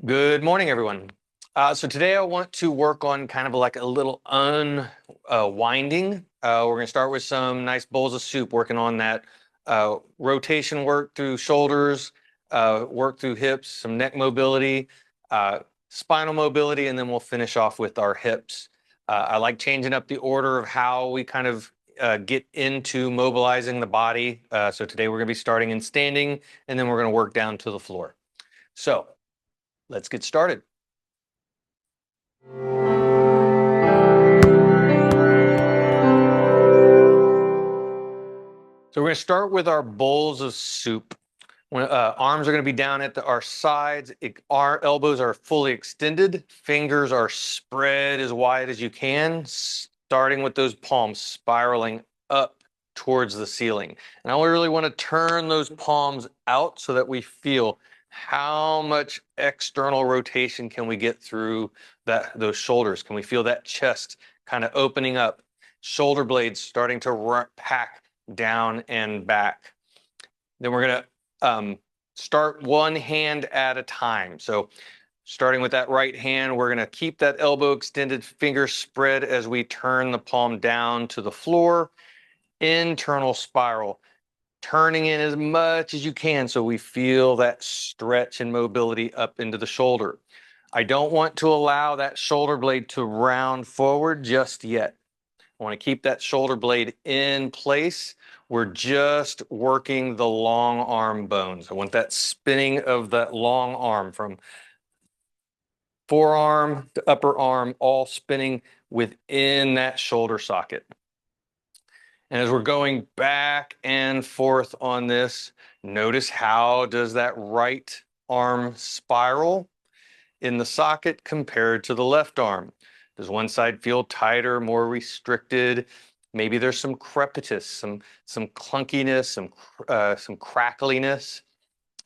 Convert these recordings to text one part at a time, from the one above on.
Good morning, everyone. So today I want to work on kind of like a little unwinding. We're going to start with some nice bowls of soup, working on that rotation work through shoulders, work through hips, some neck mobility, uh, spinal mobility, and then we'll finish off with our hips. I like changing up the order of how we kind of get into mobilizing the body. So today we're going to be starting in standing, and then we're going to work down to the floor. So let's get started. So we're going to start with our bowls of soup. Arms are going to be down at our sides. Our elbows are fully extended. Fingers are spread as wide as you can, starting with those palms spiraling up towards the ceiling. And I really want to turn those palms out so that we feel how much external rotation can we get through those shoulders. Can we feel that chest kind of opening up, shoulder blades starting to pack down and back. Then we're going to start one hand at a time. So starting with that right hand, we're going to keep that elbow extended, finger spread as we turn the palm down to the floor. Internal spiral, turning in as much as you can so we feel that stretch and mobility up into the shoulder. I don't want to allow that shoulder blade to round forward just yet. I want to keep that shoulder blade in place. We're just working the long arm bones. I want that spinning of that long arm from forearm to upper arm, all spinning within that shoulder socket. And as we're going back and forth on this, notice how does that right arm spiral in the socket compared to the left arm? Does one side feel tighter, more restricted? Maybe there's some crepitus, some clunkiness, some crackliness.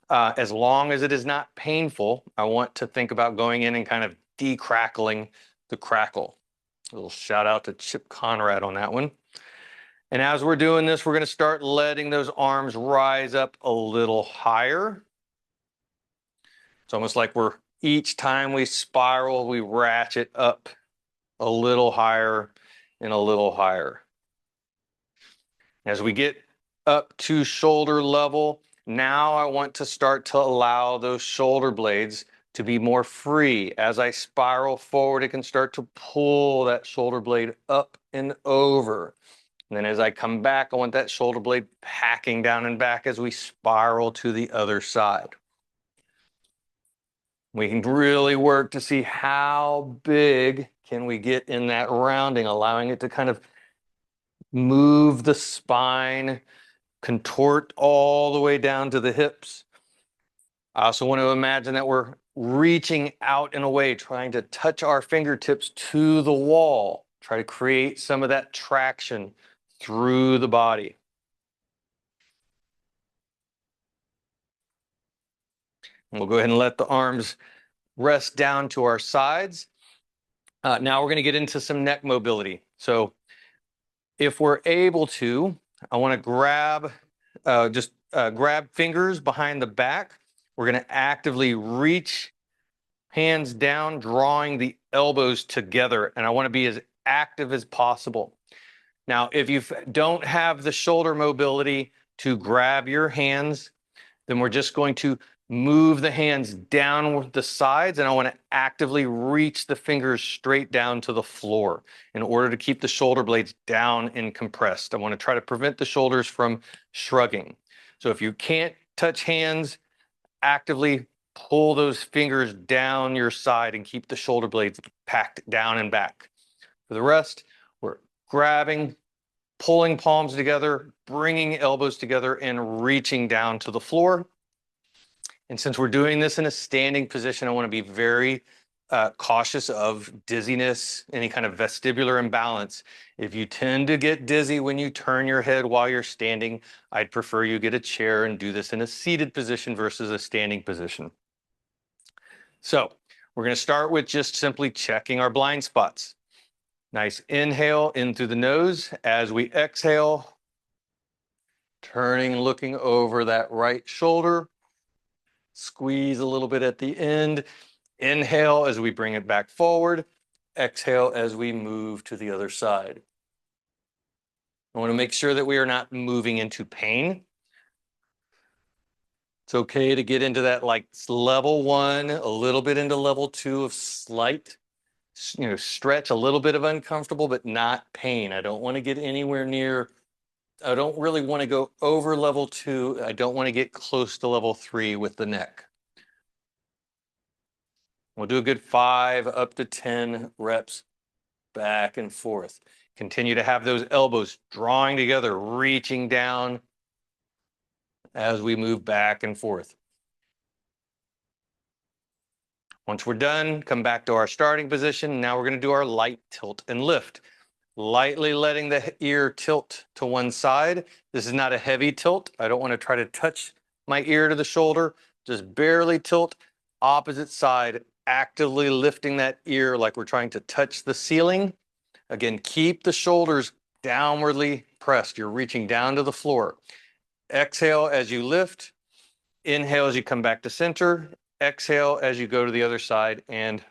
As long as it is not painful, I want to think about going in and kind of decrackling the crackle. A little shout out to Chip Conrad on that one. And as we're doing this, we're going to start letting those arms rise up a little higher. It's almost like each time we spiral, we ratchet up a little higher and a little higher. As we get up to shoulder level, now I want to start to allow those shoulder blades to be more free. As I spiral forward, it can start to pull that shoulder blade up and over. And then as I come back, I want that shoulder blade packing down and back as we spiral to the other side. We can really work to see how big can we get in that rounding, allowing it to kind of move the spine, contort all the way down to the hips. I also want to imagine that we're reaching out in a way, trying to touch our fingertips to the wall, try to create some of that traction through the body. And we'll go ahead and let the arms rest down to our sides. Now we're going to get into some neck mobility. So if we're able to, I want to grab fingers behind the back. We're going to actively reach hands down, drawing the elbows together. And I want to be as active as possible. Now, if you don't have the shoulder mobility to grab your hands, then we're just going to move the hands down the sides, and I want to actively reach the fingers straight down to the floor in order to keep the shoulder blades down and compressed. I want to try to prevent the shoulders from shrugging. So if you can't touch hands, actively pull those fingers down your side and keep the shoulder blades packed down and back. For the rest, we're grabbing, pulling palms together, bringing elbows together, and reaching down to the floor. And since we're doing this in a standing position, I want to be very cautious of dizziness, any kind of vestibular imbalance. If you tend to get dizzy when you turn your head while you're standing, I'd prefer you get a chair and do this in a seated position versus a standing position. So we're going to start with just simply checking our blind spots. Nice inhale in through the nose. As we exhale, turning, looking over that right shoulder. Squeeze a little bit at the end. Inhale as we bring it back forward. Exhale as we move to the other side. I want to make sure that we are not moving into pain. It's okay to get into that like level 1, a little bit into level 2 of slight, stretch, a little bit of uncomfortable, but not pain. I don't want to get anywhere near, I don't really want to go over level 2. I don't want to get close to level 3 with the neck. We'll do a good 5 up to 10 reps back and forth. Continue to have those elbows drawing together, reaching down as we move back and forth. Once we're done, come back to our starting position. Now we're going to do our light tilt and lift. Lightly letting the ear tilt to one side. This is not a heavy tilt. I don't want to try to touch my ear to the shoulder. Just barely tilt. Opposite side, actively lifting that ear like we're trying to touch the ceiling. Again, keep the shoulders downwardly pressed. You're reaching down to the floor. Exhale as you lift. Inhale as you come back to center. Exhale as you go to the other side and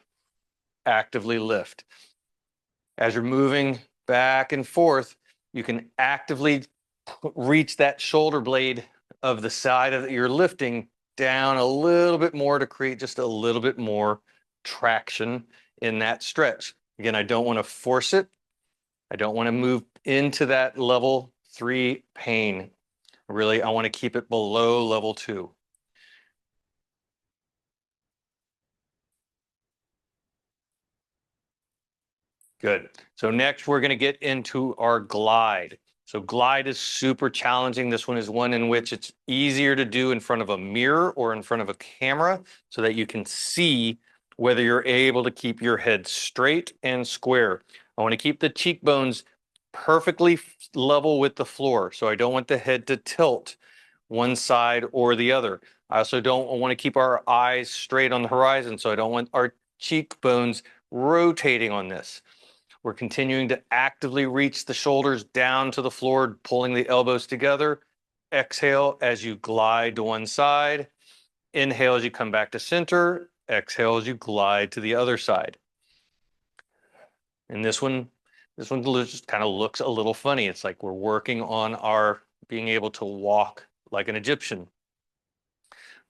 actively lift. As you're moving back and forth, you can actively reach that shoulder blade of the side that you're lifting down a little bit more to create just a little bit more traction in that stretch. Again, I don't want to force it. I don't want to move into that level 3 pain. Really, I want to keep it below level 2. Good. So next we're going to get into our glide. So glide is super challenging. This one is one in which it's easier to do in front of a mirror or in front of a camera so that you can see whether you're able to keep your head straight and square. I want to keep the cheekbones perfectly level with the floor. So I don't want the head to tilt one side or the other. I also don't want to keep our eyes straight on the horizon. So I don't want our cheekbones rotating on this. We're continuing to actively reach the shoulders down to the floor, pulling the elbows together. Exhale as you glide to one side. Inhale as you come back to center. Exhale as you glide to the other side. And this one just kind of looks a little funny. It's like we're working on our being able to walk like an Egyptian.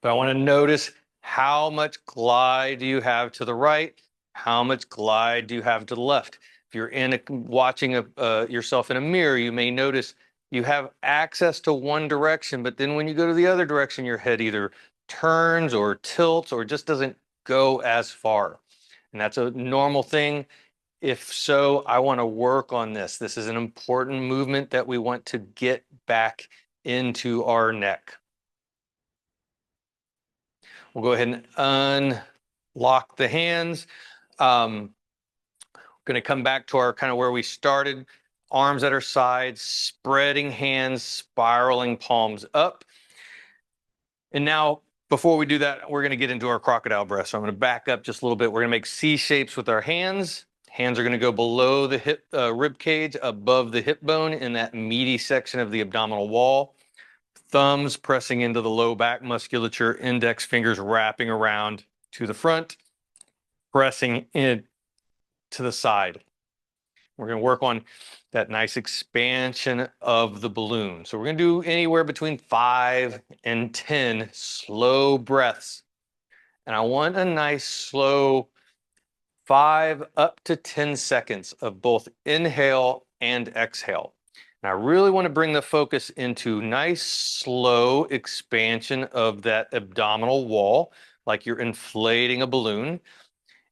But I want to notice how much glide do you have to the right? How much glide do you have to the left? If you're watching yourself in a mirror, you may notice you have access to one direction, but then when you go to the other direction, your head either turns or tilts or just doesn't go as far. And that's a normal thing. If so, I want to work on this. This is an important movement that we want to get back into our neck. We'll go ahead and unlock the hands. Going to come back to our kind of where we started. Arms at our sides, spreading hands, spiraling palms up. And now, before we do that, we're going to get into our crocodile breath. So I'm going to back up just a little bit. We're going to make C shapes with our hands. Hands are going to go below the hip rib cage, above the hip bone in that meaty section of the abdominal wall. Thumbs pressing into the low back musculature, index fingers wrapping around to the front, pressing in to the side. We're going to work on that nice expansion of the balloon. So we're going to do anywhere between 5 and 10 slow breaths. And I want a nice slow 5 up to 10 seconds of both inhale and exhale. And I really want to bring the focus into nice slow expansion of that abdominal wall, like you're inflating a balloon.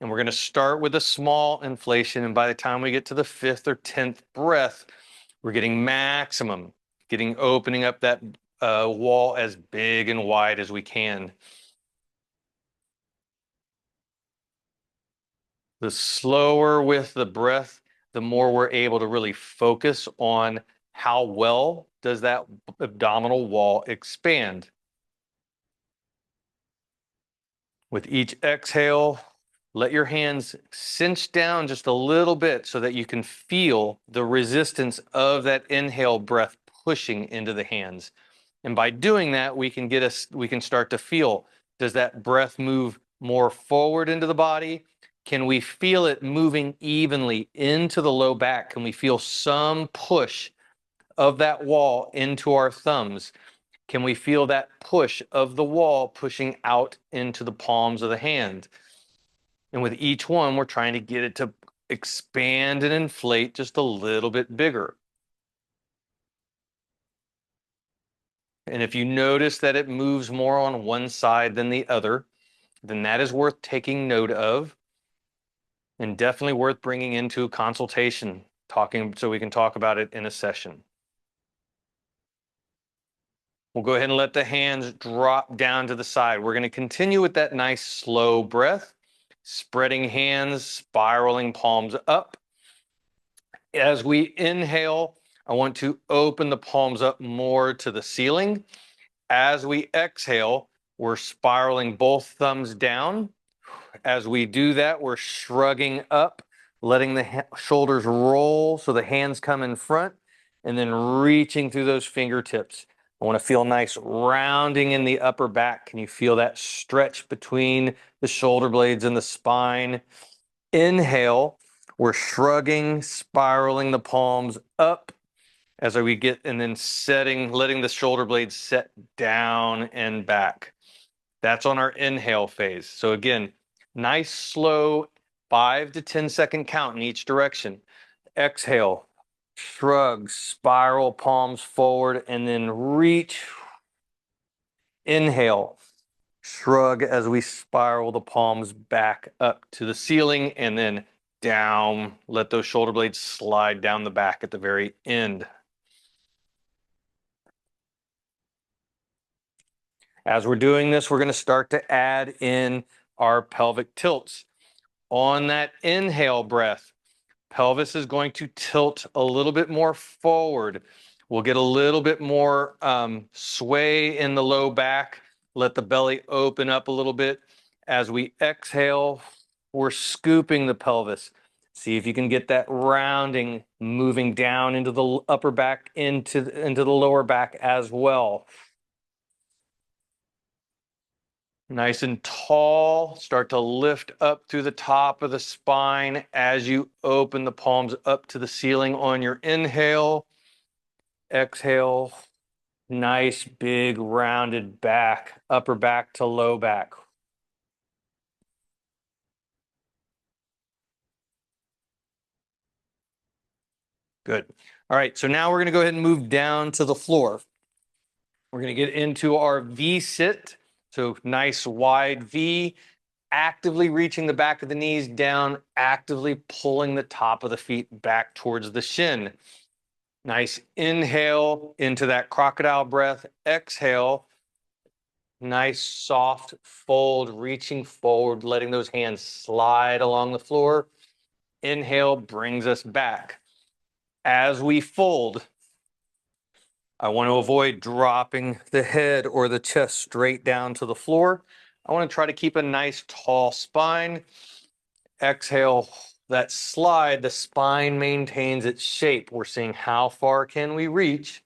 And we're going to start with a small inflation. And by the time we get to the 5th or 10th breath, we're getting maximum, opening up that wall as big and wide as we can. The slower with the breath, the more we're able to really focus on how well does that abdominal wall expand. With each exhale, let your hands cinch down just a little bit so that you can feel the resistance of that inhale breath pushing into the hands. And by doing that, we can start to feel, does that breath move more forward into the body? Can we feel it moving evenly into the low back? Can we feel some push of that wall into our thumbs? Can we feel that push of the wall pushing out into the palms of the hand? And with each one, we're trying to get it to expand and inflate just a little bit bigger. And if you notice that it moves more on one side than the other, then that is worth taking note of and definitely worth bringing into a consultation, so we can talk about it in a session. We'll go ahead and let the hands drop down to the side. We're going to continue with that nice slow breath, spreading hands, spiraling palms up. As we inhale, I want to open the palms up more to the ceiling. As we exhale, we're spiraling both thumbs down. As we do that, we're shrugging up, letting the shoulders roll so the hands come in front, and then reaching through those fingertips. I want to feel nice rounding in the upper back. Can you feel that stretch between the shoulder blades and the spine? Inhale, we're shrugging, spiraling the palms up as we get, and then letting the shoulder blades set down and back. That's on our inhale phase. So again, nice, slow 5 to 10-second count in each direction. Exhale, shrug, spiral palms forward, and then reach. Inhale, shrug as we spiral the palms back up to the ceiling and then down. Let those shoulder blades slide down the back at the very end. As we're doing this, we're going to start to add in our pelvic tilts. On that inhale breath, pelvis is going to tilt a little bit more forward. We'll get a little bit more sway in the low back. Let the belly open up a little bit. As we exhale, we're scooping the pelvis. See if you can get that rounding moving down into the upper back, into the lower back as well. Nice and tall. Start to lift up through the top of the spine as you open the palms up to the ceiling on your inhale. Exhale. Nice big rounded back, upper back to low back. Good. All right, so now we're going to go ahead and move down to the floor. We're going to get into our V sit. So nice wide V, actively reaching the back of the knees down, actively pulling the top of the feet back towards the shin. Nice inhale into that crocodile breath. Exhale. Nice soft fold, reaching forward, letting those hands slide along the floor. Inhale brings us back. As we fold, I want to avoid dropping the head or the chest straight down to the floor. I want to try to keep a nice tall spine. Exhale, that slide, the spine maintains its shape. We're seeing how far can we reach.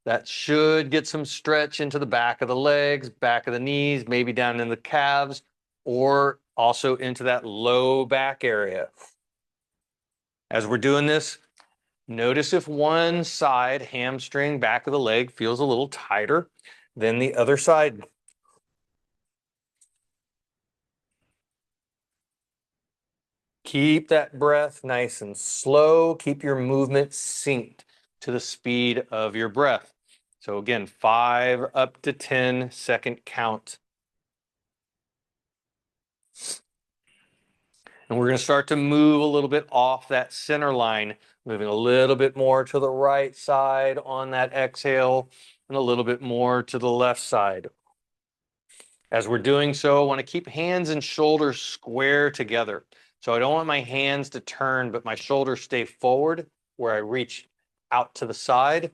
That should get some stretch into the back of the legs, back of the knees, maybe down in the calves, or also into that low back area. As we're doing this, notice if one side, hamstring, back of the leg, feels a little tighter than the other side. Keep that breath nice and slow. Keep your movement synced to the speed of your breath. So again, 5 up to 10-second count. And we're going to start to move a little bit off that center line, moving a little bit more to the right side on that exhale and a little bit more to the left side. As we're doing so, I want to keep hands and shoulders square together. So I don't want my hands to turn, but my shoulders stay forward where I reach out to the side.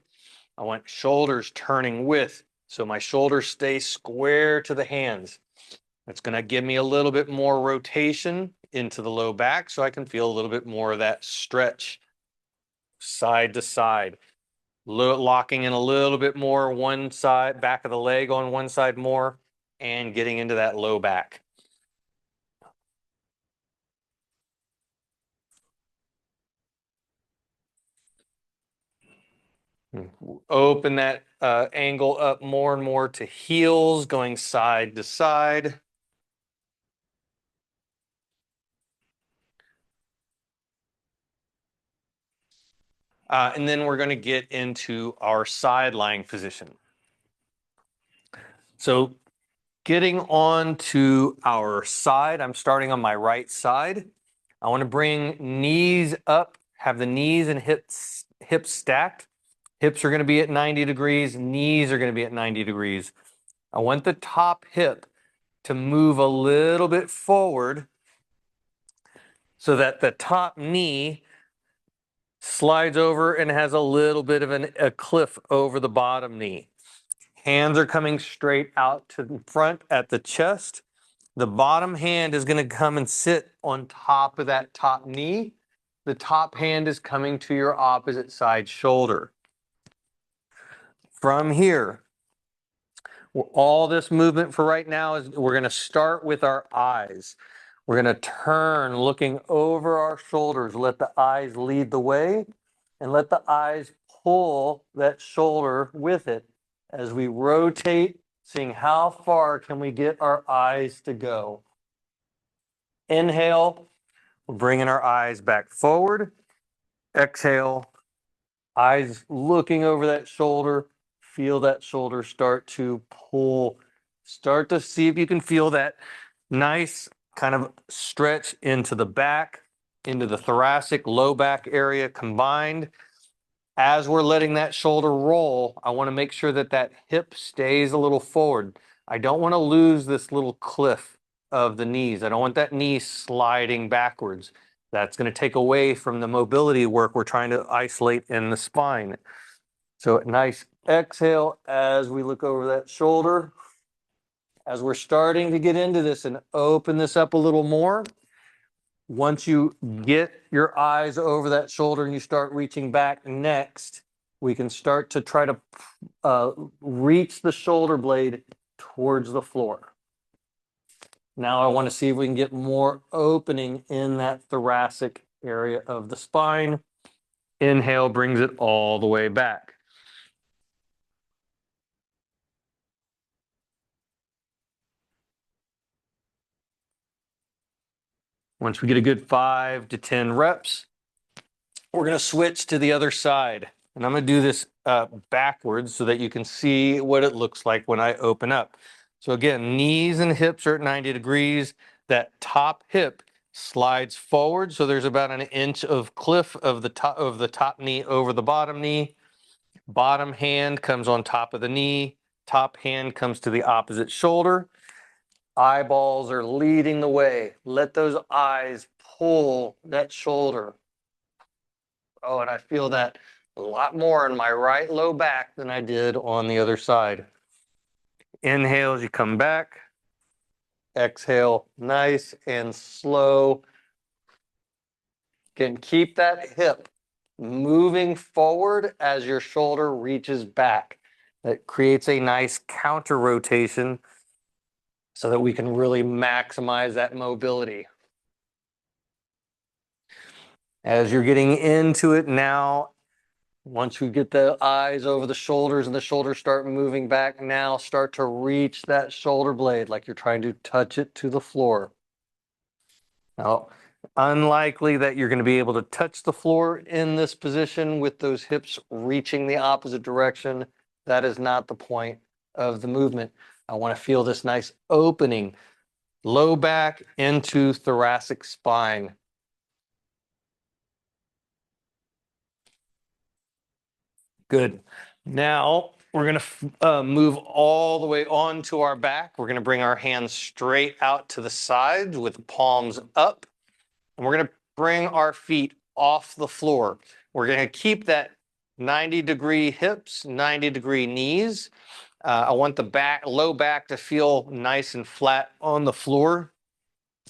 I want shoulders turning with, so my shoulders stay square to the hands. That's going to give me a little bit more rotation into the low back so I can feel a little bit more of that stretch side to side. Locking in a little bit more one side, back of the leg on one side more, and getting into that low back. Open that angle up more and more to heels, going side to side. And then we're going to get into our side lying position. So getting on to our side, I'm starting on my right side. I want to bring knees up, have the knees and hips stacked. Hips are going to be at 90 degrees, knees are going to be at 90 degrees. I want the top hip to move a little bit forward so that the top knee slides over and has a little bit of a cliff over the bottom knee. Hands are coming straight out to the front at the chest. The bottom hand is going to come and sit on top of that top knee. The top hand is coming to your opposite side shoulder. From here, all this movement for right now is we're going to start with our eyes. We're going to turn looking over our shoulders. Let the eyes lead the way and let the eyes pull that shoulder with it as we rotate, seeing how far can we get our eyes to go. Inhale, we're bringing our eyes back forward. Exhale, eyes looking over that shoulder. Feel that shoulder start to pull. Start to see if you can feel that nice kind of stretch into the back, into the thoracic, low back area combined. As we're letting that shoulder roll, I want to make sure that that hip stays a little forward. I don't want to lose this little cliff of the knees. I don't want that knee sliding backwards. That's going to take away from the mobility work we're trying to isolate in the spine. So nice exhale as we look over that shoulder. As we're starting to get into this and open this up a little more, once you get your eyes over that shoulder and you start reaching back next, we can start to try to reach the shoulder blade towards the floor. Now I want to see if we can get more opening in that thoracic area of the spine. Inhale brings it all the way back. Once we get a good 5 to 10 reps, we're going to switch to the other side. And I'm going to do this backwards so that you can see what it looks like when I open up. So again, knees and hips are at 90 degrees. That top hip slides forward. So there's about an inch of cliff of the top knee over the bottom knee. Bottom hand comes on top of the knee. Top hand comes to the opposite shoulder. Eyeballs are leading the way. Let those eyes pull that shoulder. Oh, and I feel that a lot more in my right low back than I did on the other side. Inhale as you come back. Exhale, nice and slow. Again, keep that hip moving forward as your shoulder reaches back. That creates a nice counter rotation so that we can really maximize that mobility. As you're getting into it now, once you get the eyes over the shoulders and the shoulders start moving back, now start to reach that shoulder blade like you're trying to touch it to the floor. Now, unlikely that you're going to be able to touch the floor in this position with those hips reaching the opposite direction. That is not the point of the movement. I want to feel this nice opening, low back into thoracic spine. Good. Now we're going to move all the way onto our back. We're going to bring our hands straight out to the sides with the palms up. And we're going to bring our feet off the floor. We're going to keep that 90-degree hips, 90-degree knees. I want the low back to feel nice and flat on the floor.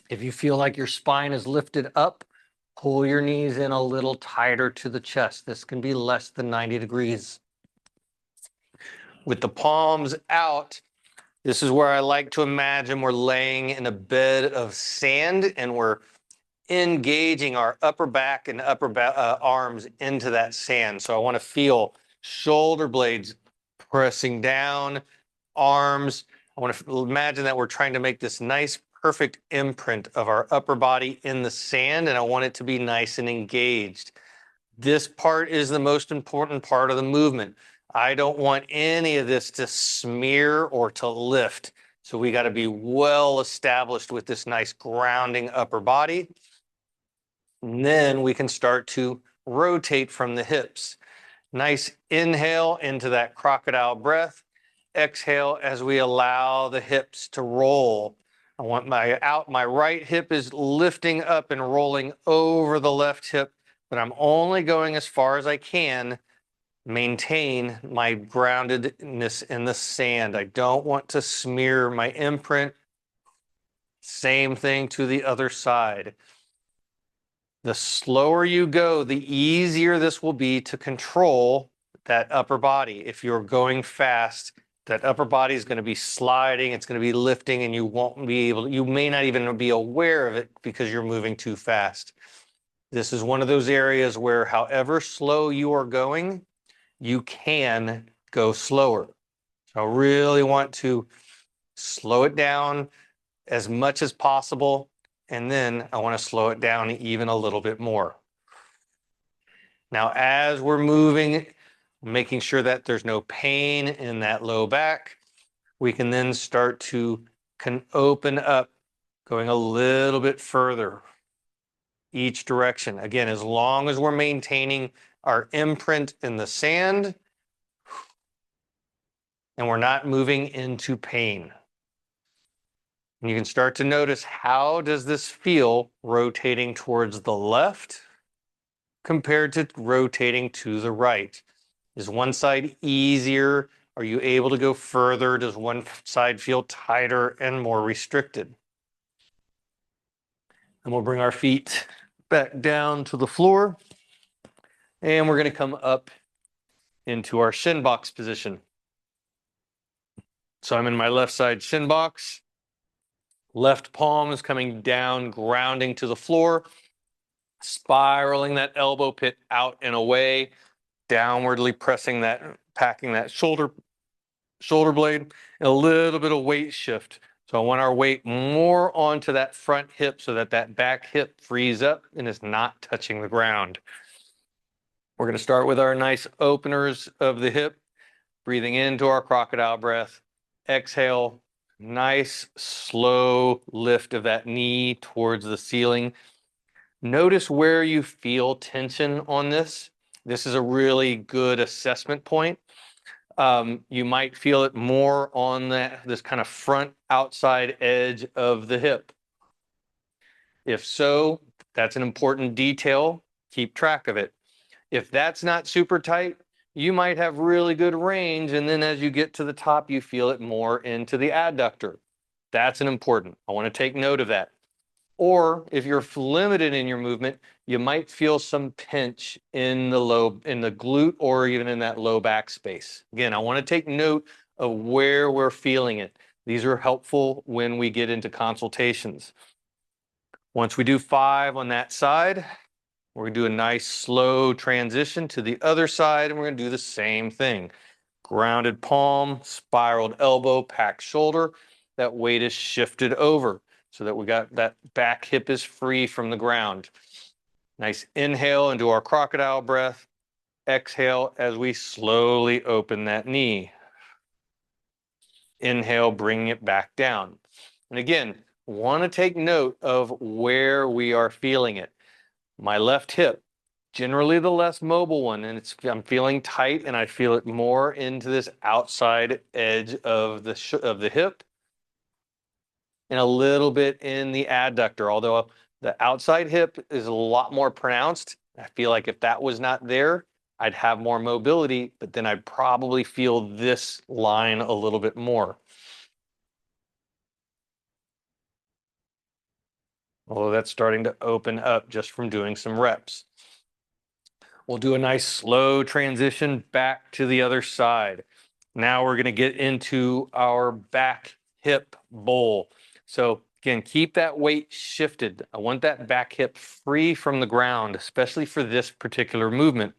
If you feel like your spine is lifted up, pull your knees in a little tighter to the chest. This can be less than 90 degrees. With the palms out, this is where I like to imagine we're laying in a bed of sand and we're engaging our upper back and upper arms into that sand. So I want to feel shoulder blades pressing down, arms. I want to imagine that we're trying to make this nice, perfect imprint of our upper body in the sand, and I want it to be nice and engaged. This part is the most important part of the movement. I don't want any of this to smear or to lift. So we got to be well established with this nice grounding upper body. And then we can start to rotate from the hips. Nice inhale into that crocodile breath. Exhale as we allow the hips to roll. I want my right hip is lifting up and rolling over the left hip, but I'm only going as far as I can. Maintain my groundedness in the sand. I don't want to smear my imprint. Same thing to the other side. The slower you go, the easier this will be to control that upper body. If you're going fast, that upper body is going to be sliding, it's going to be lifting, and you won't be able, you may not even be aware of it because you're moving too fast. This is one of those areas where however slow you are going, you can go slower. So I really want to slow it down as much as possible, and then I want to slow it down even a little bit more. Now, as we're moving, making sure that there's no pain in that low back, we can then start to open up, going a little bit further each direction. Again, as long as we're maintaining our imprint in the sand and we're not moving into pain. And you can start to notice, how does this feel rotating towards the left compared to rotating to the right? Is one side easier? Are you able to go further? Does one side feel tighter and more restricted? And we'll bring our feet back down to the floor. And we're going to come up into our shin box position. So I'm in my left side shin box. Left palm is coming down, grounding to the floor, spiraling that elbow pit out and away, downwardly pressing that, packing that shoulder blade, and a little bit of weight shift. So I want our weight more onto that front hip so that that back hip frees up and is not touching the ground. We're going to start with our nice openers of the hip, breathing into our crocodile breath. Exhale, nice slow lift of that knee towards the ceiling. Notice where you feel tension on this. This is a really good assessment point. You might feel it more on this kind of front outside edge of the hip. If so, that's an important detail. Keep track of it. If that's not super tight, you might have really good range, and then as you get to the top, you feel it more into the adductor. That's an important. I want to take note of that. Or if you're limited in your movement, you might feel some pinch in the glute or even in that low back space. Again, I want to take note of where we're feeling it. These are helpful when we get into consultations. Once we do 5 on that side, we're going to do a nice slow transition to the other side, and we're going to do the same thing. Grounded palm, spiraled elbow, packed shoulder. That weight is shifted over so that we got that back hip is free from the ground. Nice inhale into our crocodile breath. Exhale as we slowly open that knee. Inhale, bringing it back down. And again, want to take note of where we are feeling it. My left hip, generally the less mobile one, and I'm feeling tight, and I feel it more into this outside edge of the hip, and a little bit in the adductor, although the outside hip is a lot more pronounced. I feel like if that was not there, I'd have more mobility, but then I'd probably feel this line a little bit more. Although that's starting to open up just from doing some reps. We'll do a nice slow transition back to the other side. Now we're going to get into our back hip bowl. So again, keep that weight shifted. I want that back hip free from the ground, especially for this particular movement.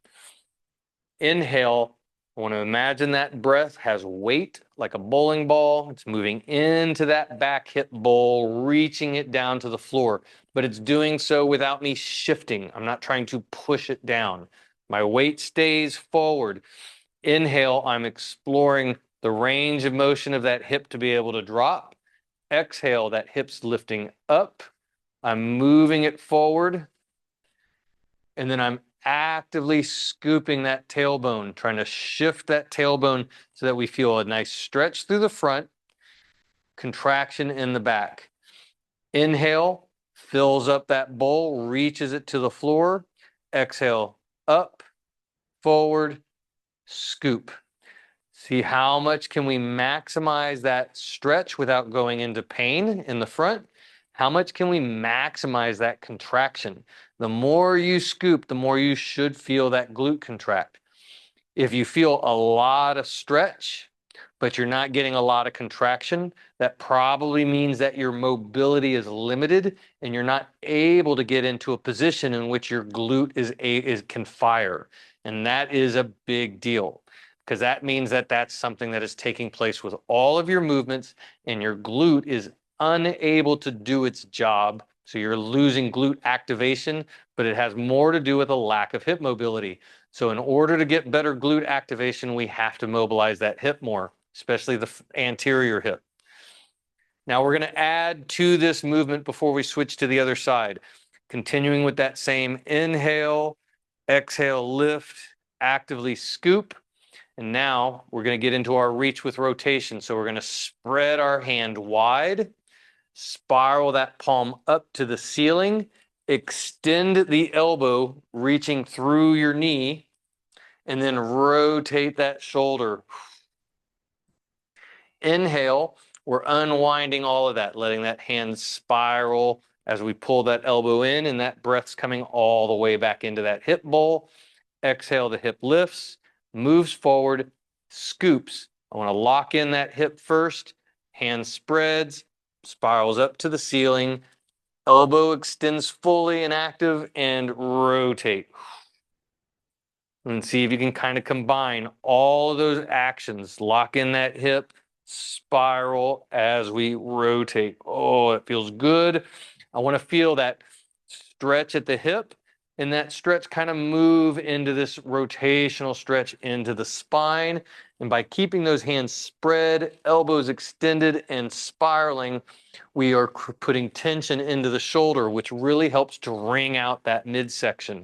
Inhale, I want to imagine that breath has weight like a bowling ball. It's moving into that back hip bowl, reaching it down to the floor, but it's doing so without me shifting. I'm not trying to push it down. My weight stays forward. Inhale, I'm exploring the range of motion of that hip to be able to drop. Exhale, that hip's lifting up. I'm moving it forward. And then I'm actively scooping that tailbone, trying to shift that tailbone so that we feel a nice stretch through the front, contraction in the back. Inhale, fills up that bowl, reaches it to the floor. Exhale, up, forward, scoop. See how much can we maximize that stretch without going into pain in the front? How much can we maximize that contraction? The more you scoop, the more you should feel that glute contract. If you feel a lot of stretch, but you're not getting a lot of contraction, that probably means that your mobility is limited and you're not able to get into a position in which your glute can fire. And that is a big deal, because that means that that's something that is taking place with all of your movements and your glute is unable to do its job. So you're losing glute activation, but it has more to do with a lack of hip mobility. So in order to get better glute activation, we have to mobilize that hip more, especially the anterior hip. Now we're going to add to this movement before we switch to the other side. Continuing with that same inhale, exhale, lift, actively scoop. And now we're going to get into our reach with rotation. So we're going to spread our hand wide, spiral that palm up to the ceiling, extend the elbow, reaching through your knee, and then rotate that shoulder. Inhale, we're unwinding all of that, letting that hand spiral as we pull that elbow in, and that breath's coming all the way back into that hip bowl. Exhale, the hip lifts, moves forward, scoops. I want to lock in that hip first. Hand spreads, spirals up to the ceiling. Elbow extends fully and active, and rotate. And see if you can kind of combine all of those actions. Lock in that hip, spiral as we rotate. Oh, it feels good. I want to feel that stretch at the hip, and that stretch kind of move into this rotational stretch into the spine. And by keeping those hands spread, elbows extended, and spiraling, we are putting tension into the shoulder, which really helps to wring out that midsection.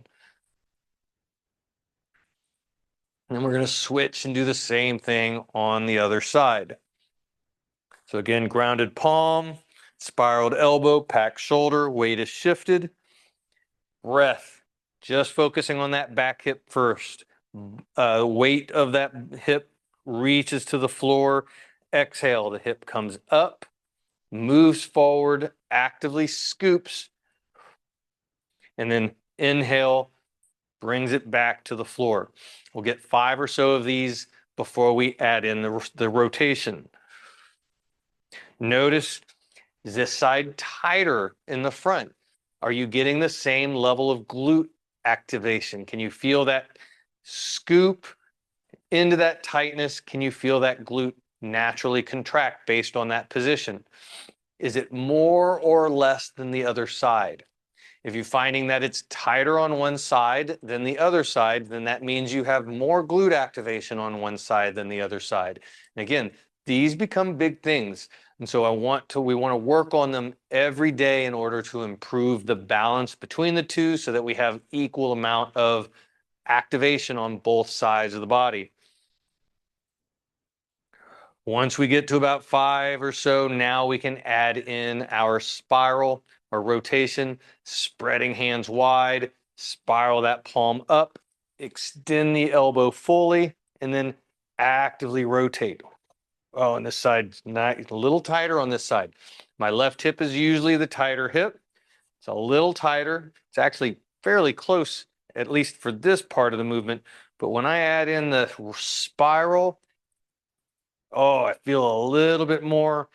And then we're going to switch and do the same thing on the other side. So again, grounded palm, spiraled elbow, packed shoulder, weight is shifted. Breath, just focusing on that back hip first. Weight of that hip reaches to the floor. Exhale, the hip comes up, moves forward, actively scoops. And then inhale, brings it back to the floor. We'll get 5 or so of these before we add in the rotation. Notice, is this side tighter in the front? Are you getting the same level of glute activation? Can you feel that scoop into that tightness? Can you feel that glute naturally contract based on that position? Is it more or less than the other side? If you're finding that it's tighter on one side than the other side, then that means you have more glute activation on one side than the other side. And again, these become big things. And so we want to work on them every day in order to improve the balance between the two so that we have equal amount of activation on both sides of the body. Once we get to about 5 or so, now we can add in our spiral or rotation, spreading hands wide, spiral that palm up, extend the elbow fully, and then actively rotate. Oh, and this side's not, a little tighter on this side. My left hip is usually the tighter hip. It's a little tighter. It's actually fairly close, at least for this part of the movement. But when I add in the spiral, oh, I feel a little bit more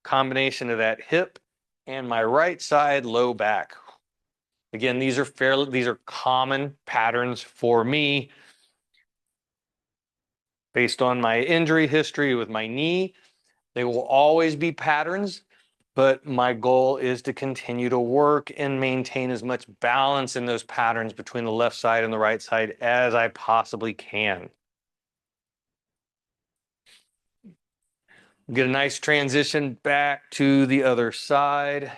combination of that hip and my right side low back. Again, these are common patterns for me. Based on my injury history with my knee, they will always be patterns, but my goal is to continue to work and maintain as much balance in those patterns between the left side and the right side as I possibly can. Get a nice transition back to the other side.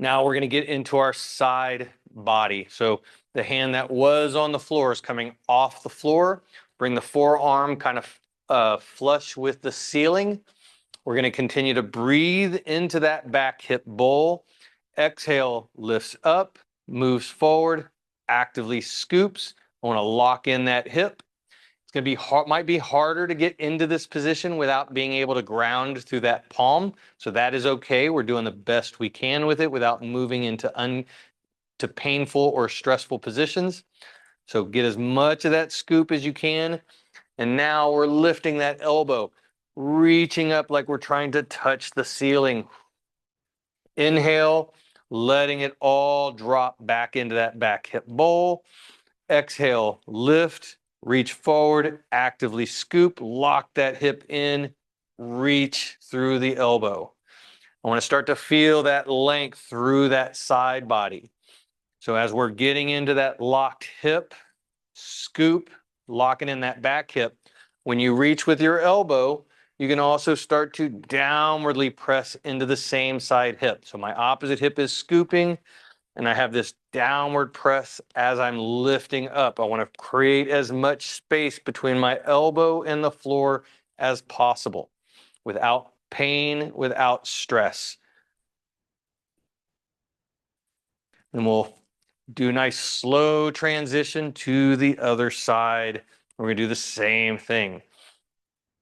Now we're going to get into our side body. So the hand that was on the floor is coming off the floor. Bring the forearm kind of flush with the ceiling. We're going to continue to breathe into that back hip bowl. Exhale, lifts up, moves forward, actively scoops. I want to lock in that hip. It's going to be hard, might be harder to get into this position without being able to ground through that palm. So that is okay. We're doing the best we can with it without moving into to painful or stressful positions. So get as much of that scoop as you can. And now we're lifting that elbow, reaching up like we're trying to touch the ceiling. Inhale, letting it all drop back into that back hip bowl. Exhale, lift, reach forward, actively scoop, lock that hip in, reach through the elbow. I want to start to feel that length through that side body. So as we're getting into that locked hip, scoop, locking in that back hip, when you reach with your elbow, you can also start to downwardly press into the same side hip. So my opposite hip is scooping, and I have this downward press as I'm lifting up. I want to create as much space between my elbow and the floor as possible without pain, without stress. And we'll do a nice slow transition to the other side. We're going to do the same thing.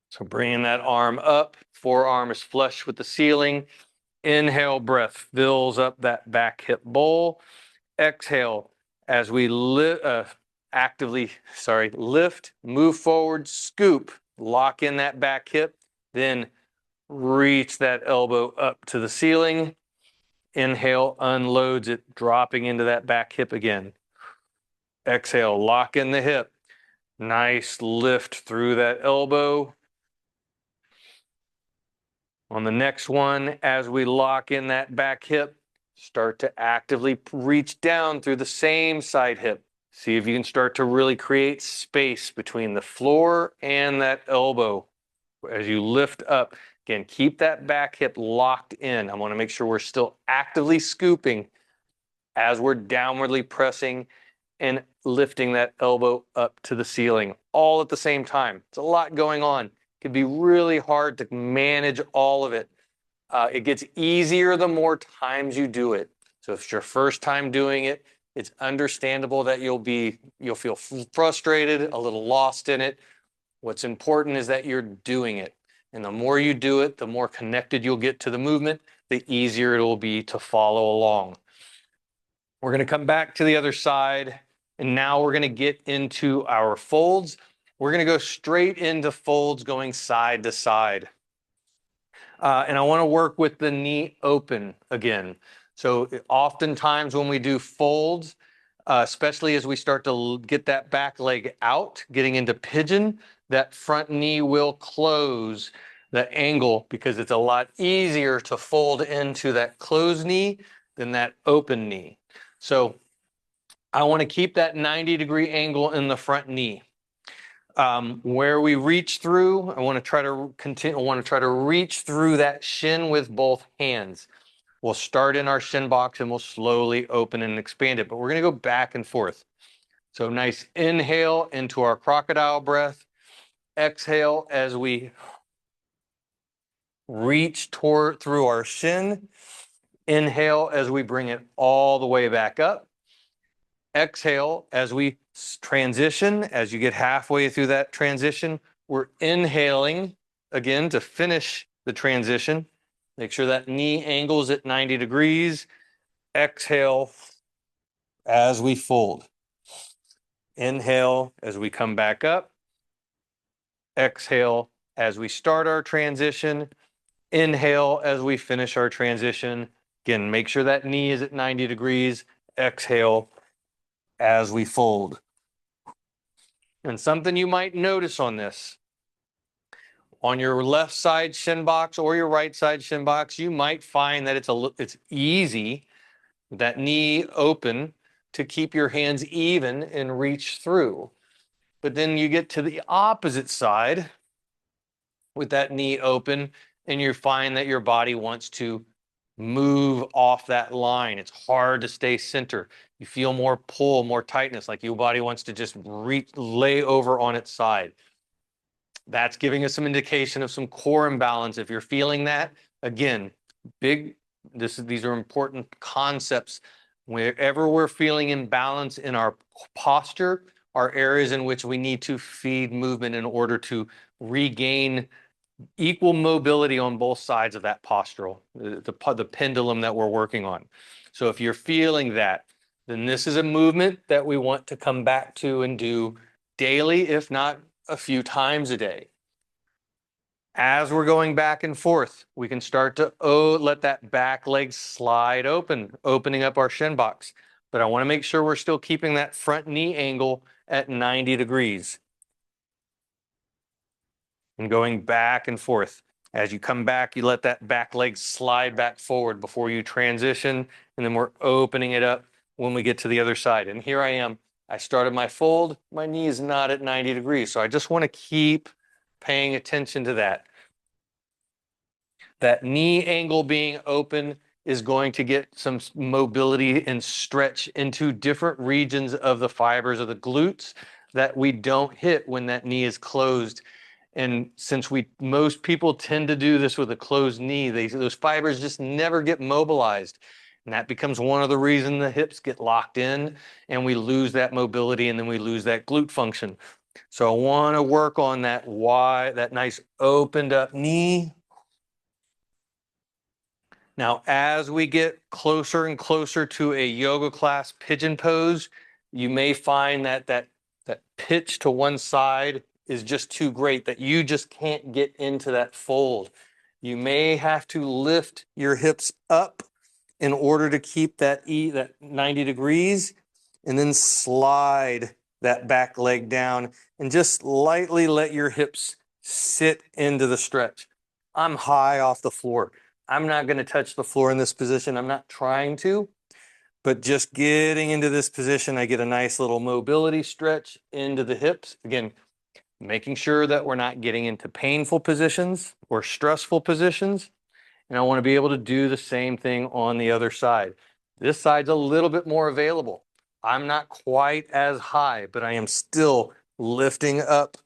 So bringing that arm up, forearm is flush with the ceiling. Inhale, breath fills up that back hip bowl. Exhale, as we lift, move forward, scoop, lock in that back hip, then reach that elbow up to the ceiling. Inhale, unloads it, dropping into that back hip again. Exhale, lock in the hip. Nice lift through that elbow. On the next one, as we lock in that back hip, start to actively reach down through the same side hip. See if you can start to really create space between the floor and that elbow. As you lift up, again, keep that back hip locked in. I want to make sure we're still actively scooping as we're downwardly pressing and lifting that elbow up to the ceiling, all at the same time. It's a lot going on. It can be really hard to manage all of it. It gets easier the more times you do it. So if it's your first time doing it, it's understandable that you'll feel frustrated, a little lost in it. What's important is that you're doing it. And the more you do it, the more connected you'll get to the movement, the easier it will be to follow along. We're going to come back to the other side, and now we're going to get into our folds. We're going to go straight into folds going side to side. And I want to work with the knee open again. So oftentimes when we do folds, especially as we start to get that back leg out, getting into pigeon, that front knee will close the angle because it's a lot easier to fold into that closed knee than that open knee. So I want to keep that 90-degree angle in the front knee. Where we reach through, I want to try to reach through that shin with both hands. We'll start in our shin box and we'll slowly open and expand it, but we're going to go back and forth. So nice inhale into our crocodile breath. Exhale as we reach through our shin. Inhale as we bring it all the way back up. Exhale as we transition. As you get halfway through that transition, we're inhaling again to finish the transition. Make sure that knee angles at 90 degrees. Exhale as we fold. Inhale as we come back up. Exhale as we start our transition. Inhale as we finish our transition. Again, make sure that knee is at 90 degrees. Exhale as we fold. And something you might notice on this, on your left side shin box or your right side shin box, you might find that it's easy, that knee open, to keep your hands even and reach through. But then you get to the opposite side with that knee open, and you find that your body wants to move off that line. It's hard to stay center. You feel more pull, more tightness, like your body wants to just lay over on its side. That's giving us some indication of some core imbalance. If you're feeling that, again, these are important concepts. Wherever we're feeling imbalance in our posture are areas in which we need to feed movement in order to regain equal mobility on both sides of that postural, the pendulum that we're working on. So if you're feeling that, then this is a movement that we want to come back to and do daily, if not a few times a day. As we're going back and forth, we can start to let that back leg slide open, opening up our shin box. But I want to make sure we're still keeping that front knee angle at 90 degrees. And going back and forth. As you come back, you let that back leg slide back forward before you transition, and then we're opening it up when we get to the other side. And here I am. I started my fold. My knee is not at 90 degrees, so I just want to keep paying attention to that. That knee angle being open is going to get some mobility and stretch into different regions of the fibers of the glutes that we don't hit when that knee is closed. And since most people tend to do this with a closed knee, those fibers just never get mobilized. And that becomes one of the reasons the hips get locked in and we lose that mobility, and then we lose that glute function. So I want to work on that that nice opened up knee. Now, as we get closer and closer to a yoga class pigeon pose, you may find that pitch to one side is just too great, that you just can't get into that fold. You may have to lift your hips up in order to keep that 90 degrees, and then slide that back leg down and just lightly let your hips sit into the stretch. I'm high off the floor. I'm not going to touch the floor in this position. I'm not trying to, but just getting into this position, I get a nice little mobility stretch into the hips. Again, making sure that we're not getting into painful positions or stressful positions. And I want to be able to do the same thing on the other side. This side's a little bit more available. I'm not quite as high, but I am still lifting up,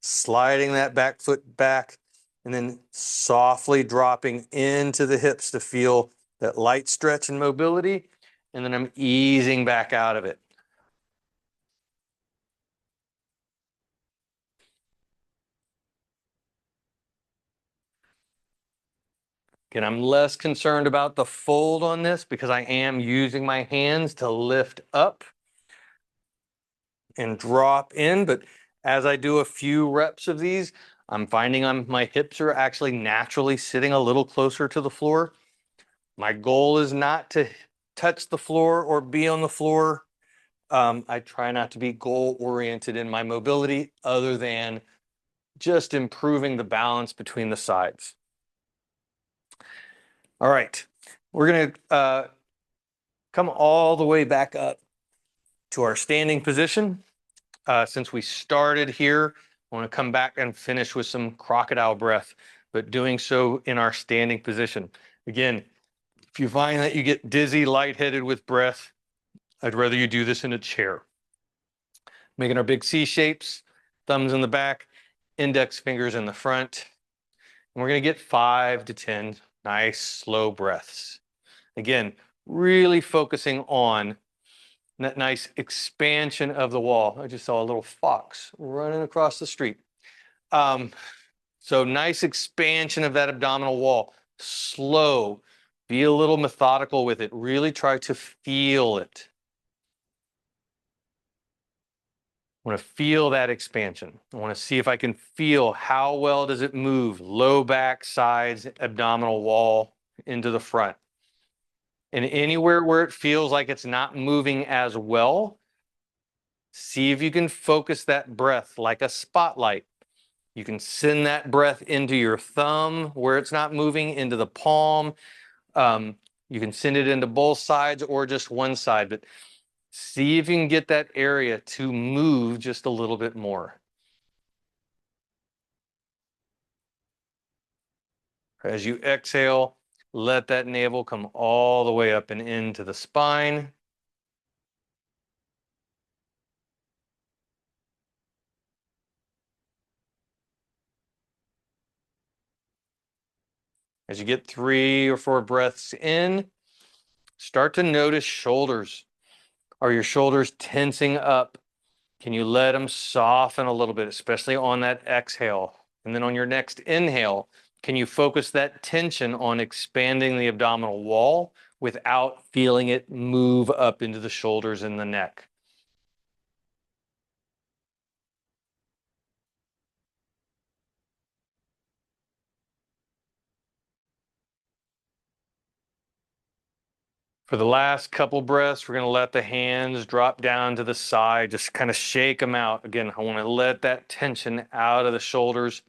sliding that back foot back, and then softly dropping into the hips to feel that light stretch and mobility. And then I'm easing back out of it. Again, I'm less concerned about the fold on this because I am using my hands to lift up and drop in. But as I do a few reps of these, I'm finding my hips are actually naturally sitting a little closer to the floor. My goal is not to touch the floor or be on the floor. I try not to be goal-oriented in my mobility other than just improving the balance between the sides. All right, we're going to come all the way back up to our standing position. Since we started here, I want to come back and finish with some crocodile breath, but doing so in our standing position. Again, if you find that you get dizzy, lightheaded with breath, I'd rather you do this in a chair. Making our big C shapes, thumbs in the back, index fingers in the front. And we're going to get 5 to 10 nice, slow breaths. Again, really focusing on that nice expansion of the wall. I just saw a little fox running across the street. So nice expansion of that abdominal wall. Slow. Be a little methodical with it. Really try to feel it. I want to feel that expansion. I want to see if I can feel how well does it move. Low back, sides, abdominal wall into the front. And anywhere where it feels like it's not moving as well, See if you can focus that breath like a spotlight. You can send that breath into your thumb where it's not moving, into the palm. You can send it into both sides or just one side, but see if you can get that area to move just a little bit more. As you exhale, let that navel come all the way up and into the spine. As you get 3 or 4 breaths in, start to notice shoulders. Are your shoulders tensing up? Can you let them soften a little bit, especially on that exhale? And then on your next inhale, can you focus that tension on expanding the abdominal wall without feeling it move up into the shoulders and the neck? For the last couple breaths, we're going to let the hands drop down to the side, just kind of shake them out. Again, I want to let that tension out of the shoulders.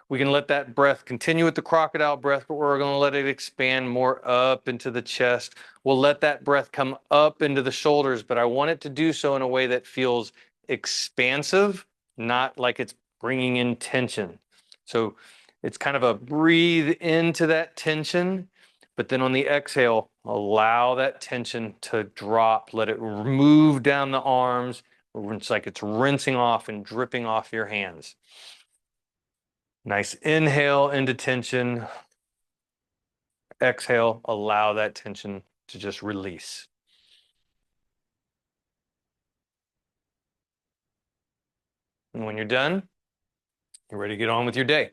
We can let that breath continue with the crocodile breath, but we're going to let it expand more up into the chest. We'll let that breath come up into the shoulders, but I want it to do so in a way that feels expansive, not like it's bringing in tension. So it's kind of a breathe into that tension, but then on the exhale, allow that tension to drop. Let it move down the arms. It's like it's rinsing off and dripping off your hands. Nice inhale into tension. Exhale, allow that tension to just release. And when you're done, you're ready to get on with your day.